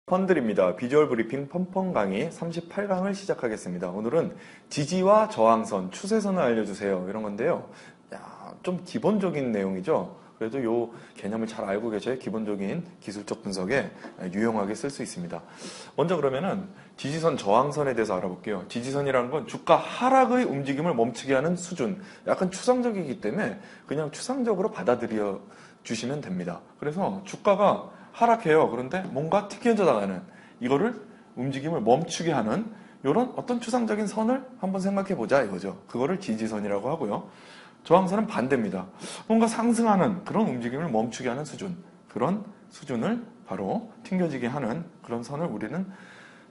펀들입니다. 비주얼 브리핑 펀펀 강의 38강을 시작하겠습니다. 오늘은 지지와 저항선, 추세선을 알려주세요. 이런 건데요. 좀 기본적인 내용이죠. 그래도 이 개념을 잘 알고 계셔야 기본적인 기술적 분석에 유용하게 쓸 수 있습니다. 먼저 그러면은 지지선, 저항선에 대해서 알아볼게요. 지지선이라는 건 주가 하락의 움직임을 멈추게 하는 수준. 약간 추상적이기 때문에 그냥 추상적으로 받아들여 주시면 됩니다. 그래서 주가가 하락해요. 그런데 뭔가 튀겨져 나가는 이거를 움직임을 멈추게 하는 이런 어떤 추상적인 선을 한번 생각해 보자 이거죠. 그거를 지지선이라고 하고요. 저항선은 반대입니다. 뭔가 상승하는 그런 움직임을 멈추게 하는 수준, 그런 수준을 바로 튕겨지게 하는 그런 선을 우리는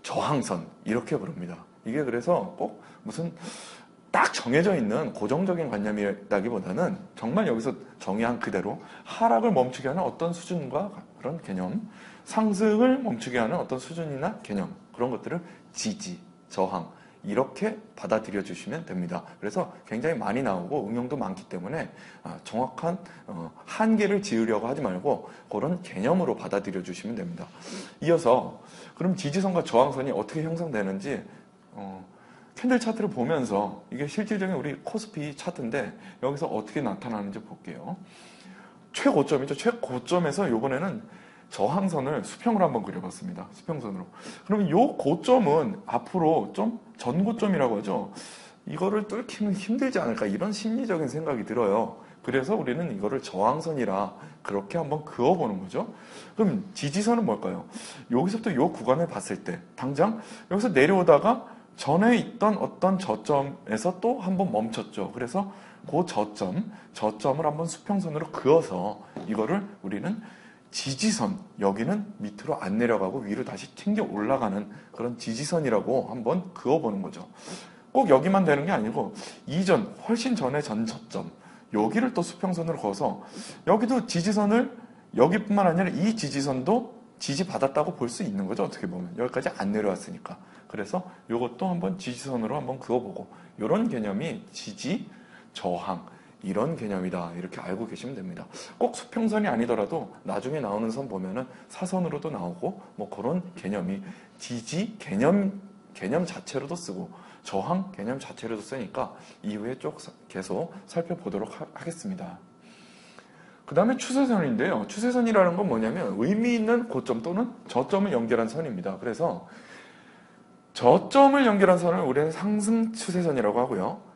저항선 이렇게 부릅니다. 이게 그래서 꼭 무슨 딱 정해져 있는 고정적인 관념이라기보다는 정말 여기서 정의한 그대로 하락을 멈추게 하는 어떤 수준과 그런 개념, 상승을 멈추게 하는 어떤 수준이나 개념, 그런 것들을 지지, 저항 이렇게 받아들여 주시면 됩니다. 그래서 굉장히 많이 나오고 응용도 많기 때문에 정확한 한계를 지으려고 하지 말고 그런 개념으로 받아들여 주시면 됩니다. 이어서 그럼 지지선과 저항선이 어떻게 형성되는지 캔들 차트를 보면서 이게 실질적인 우리 코스피 차트인데 여기서 어떻게 나타나는지 볼게요. 최고점이죠. 최고점에서 이번에는 저항선을 수평으로 한번 그려봤습니다. 수평선으로. 그러면 이 고점은 앞으로 좀 전고점이라고 하죠. 이거를 뚫기는 힘들지 않을까 이런 심리적인 생각이 들어요. 그래서 우리는 이거를 저항선이라 그렇게 한번 그어보는 거죠. 그럼 지지선은 뭘까요? 여기서부터 이 구간을 봤을 때 당장 여기서 내려오다가 전에 있던 어떤 저점에서 또 한번 멈췄죠. 그래서 그 저점을 한번 수평선으로 그어서 이거를 우리는 지지선, 여기는 밑으로 안 내려가고 위로 다시 튕겨 올라가는 그런 지지선이라고 한번 그어보는 거죠. 꼭 여기만 되는 게 아니고 이전, 훨씬 전에 전 저점, 여기를 또 수평선으로 그어서 여기도 지지선을 여기뿐만 아니라 이 지지선도 지지받았다고 볼 수 있는 거죠. 어떻게 보면 여기까지 안 내려왔으니까. 그래서 이것도 한번 지지선으로 한번 그어보고 이런 개념이 지지, 저항 이런 개념이다 이렇게 알고 계시면 됩니다. 꼭 수평선이 아니더라도 나중에 나오는 선 보면은 사선으로도 나오고 뭐 그런 개념이 지지 개념 자체로도 쓰고 저항 개념 자체로도 쓰니까 이후에 쭉 계속 살펴보도록 하겠습니다. 그 다음에 추세선인데요. 추세선이라는 건 뭐냐면 의미 있는 고점 또는 저점을 연결한 선입니다. 그래서 저점을 연결한 선을 우리는 상승 추세선이라고 하고요.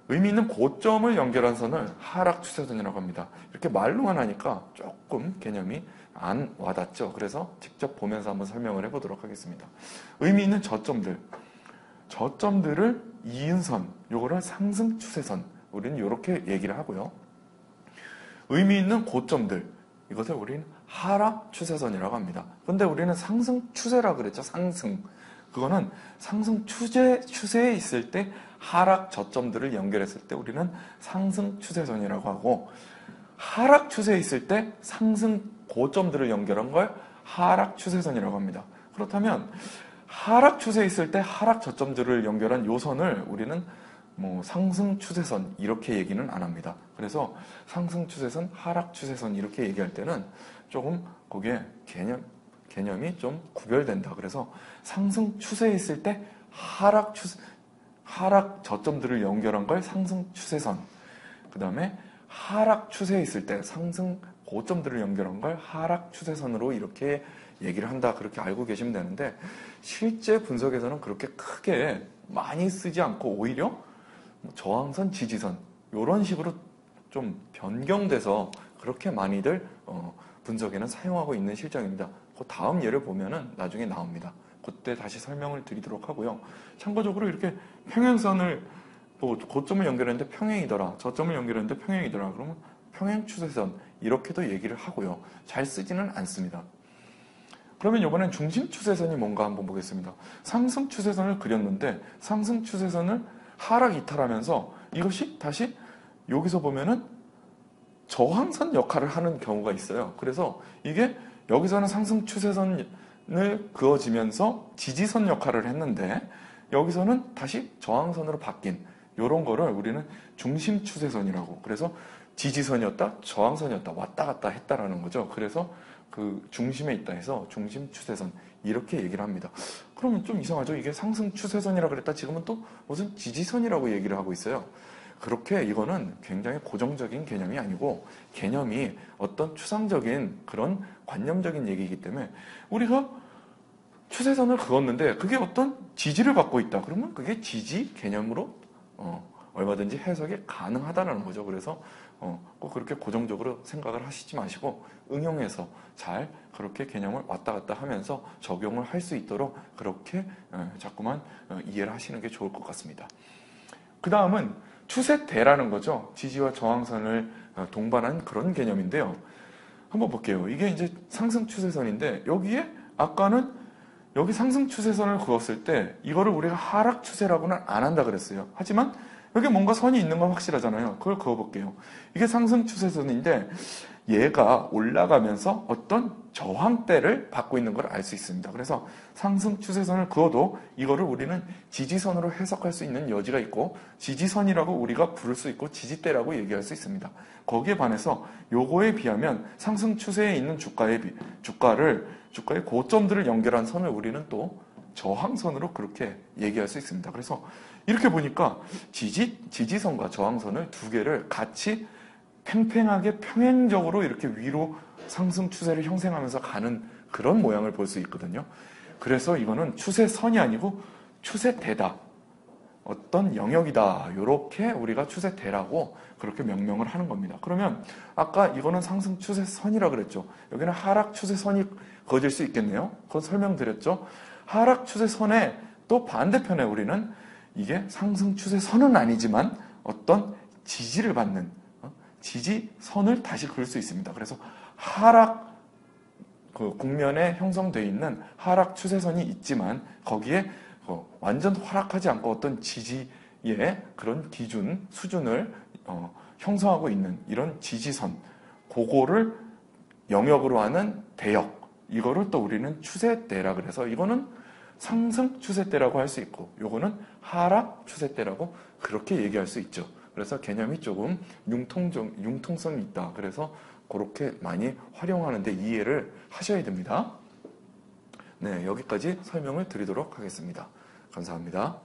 의미 있는 고점을 연결한 선을 하락 추세선이라고 합니다. 이렇게 말로만 하니까 조금 개념이 안 와닿죠. 그래서 직접 보면서 한번 설명을 해보도록 하겠습니다. 의미 있는 저점들을 이은 선, 요거를 상승 추세선, 우리는 이렇게 얘기를 하고요. 의미 있는 고점들, 이것을 우리는 하락 추세선이라고 합니다. 근데 우리는 상승 추세라고 그랬죠. 상승. 그거는 상승 추세에 있을 때 하락 저점들을 연결했을 때 우리는 상승 추세선이라고 하고 하락 추세에 있을 때 상승 고점들을 연결한 걸 하락 추세선이라고 합니다. 그렇다면 하락 추세에 있을 때 하락 저점들을 연결한 요 선을 우리는 뭐 상승 추세선 이렇게 얘기는 안 합니다. 그래서 상승 추세선, 하락 추세선 이렇게 얘기할 때는 조금 거기에 개념이 좀 구별된다. 그래서 상승 추세에 있을 때 하락 저점들을 연결한 걸 상승 추세선. 그 다음에 하락 추세에 있을 때 상승 고점들을 연결한 걸 하락 추세선으로 이렇게 얘기를 한다. 그렇게 알고 계시면 되는데 실제 분석에서는 그렇게 크게 많이 쓰지 않고 오히려 저항선, 지지선 이런 식으로 좀 변경돼서 그렇게 많이들 분석에는 사용하고 있는 실정입니다. 그 다음 예를 보면은 나중에 나옵니다. 그때 다시 설명을 드리도록 하고요. 참고적으로 이렇게 평행선을 고점을 연결했는데 평행이더라, 저점을 연결했는데 평행이더라. 그러면 평행 추세선 이렇게도 얘기를 하고요. 잘 쓰지는 않습니다. 그러면 이번엔 중심 추세선이 뭔가 한번 보겠습니다. 상승 추세선을 그렸는데 상승 추세선을 하락 이탈하면서 이것이 다시 여기서 보면은 저항선 역할을 하는 경우가 있어요. 그래서 이게 여기서는 상승 추세선을 그어지면서 지지선 역할을 했는데 여기서는 다시 저항선으로 바뀐 이런 거를 우리는 중심 추세선이라고. 그래서 지지선이었다, 저항선이었다, 왔다 갔다 했다라는 거죠. 그래서 그 중심에 있다 해서 중심 추세선 이렇게 얘기를 합니다. 그러면 좀 이상하죠? 이게 상승 추세선이라 그랬다 지금은 또 무슨 지지선이라고 얘기를 하고 있어요. 그렇게 이거는 굉장히 고정적인 개념이 아니고 개념이 어떤 추상적인 그런 관념적인 얘기이기 때문에 우리가 추세선을 그었는데 그게 어떤 지지를 받고 있다. 그러면 그게 지지 개념으로 얼마든지 해석이 가능하다는 거죠. 그래서 꼭 그렇게 고정적으로 생각을 하시지 마시고 응용해서 잘 그렇게 개념을 왔다 갔다 하면서 적용을 할 수 있도록 그렇게 자꾸만 이해를 하시는 게 좋을 것 같습니다. 그 다음은 추세대라는 거죠. 지지와 저항선을 동반한 그런 개념인데요. 한번 볼게요. 이게 이제 상승 추세선인데 여기에 아까는 여기 상승 추세선을 그었을 때 이거를 우리가 하락 추세라고는 안 한다 그랬어요. 하지만 여기 뭔가 선이 있는 건 확실하잖아요. 그걸 그어볼게요. 이게 상승 추세선인데 얘가 올라가면서 어떤 저항대를 받고 있는 걸 알 수 있습니다. 그래서 상승 추세선을 그어도 이거를 우리는 지지선으로 해석할 수 있는 여지가 있고 지지선이라고 우리가 부를 수 있고 지지대라고 얘기할 수 있습니다. 거기에 반해서 요거에 비하면 상승 추세에 있는 주가의 고점들을 연결한 선을 우리는 또 저항선으로 그렇게 얘기할 수 있습니다. 그래서 이렇게 보니까 지지선과 저항선을 두 개를 같이 팽팽하게 평행적으로 이렇게 위로 상승 추세를 형성하면서 가는 그런 모양을 볼 수 있거든요. 그래서 이거는 추세선이 아니고 추세대다. 어떤 영역이다. 이렇게 우리가 추세대라고 그렇게 명명을 하는 겁니다. 그러면 아까 이거는 상승 추세선이라 그랬죠. 여기는 하락 추세선이 그어질 수 있겠네요. 그건 설명드렸죠. 하락 추세선의 또 반대편에 우리는 이게 상승 추세선은 아니지만 어떤 지지를 받는 지지선을 다시 그을 수 있습니다. 그래서 하락 그 국면에 형성되어 있는 하락 추세선이 있지만 거기에 완전 하락하지 않고 어떤 지지의 그런 기준 수준을 형성하고 있는 이런 지지선 그거를 영역으로 하는 대역 이거를 또 우리는 추세대라 그래서 이거는 상승 추세대라고 할 수 있고 요거는 하락 추세대라고 그렇게 얘기할 수 있죠. 그래서 개념이 조금 융통성이 있다. 그래서 그렇게 많이 활용하는데 이해를 하셔야 됩니다. 네, 여기까지 설명을 드리도록 하겠습니다. 감사합니다.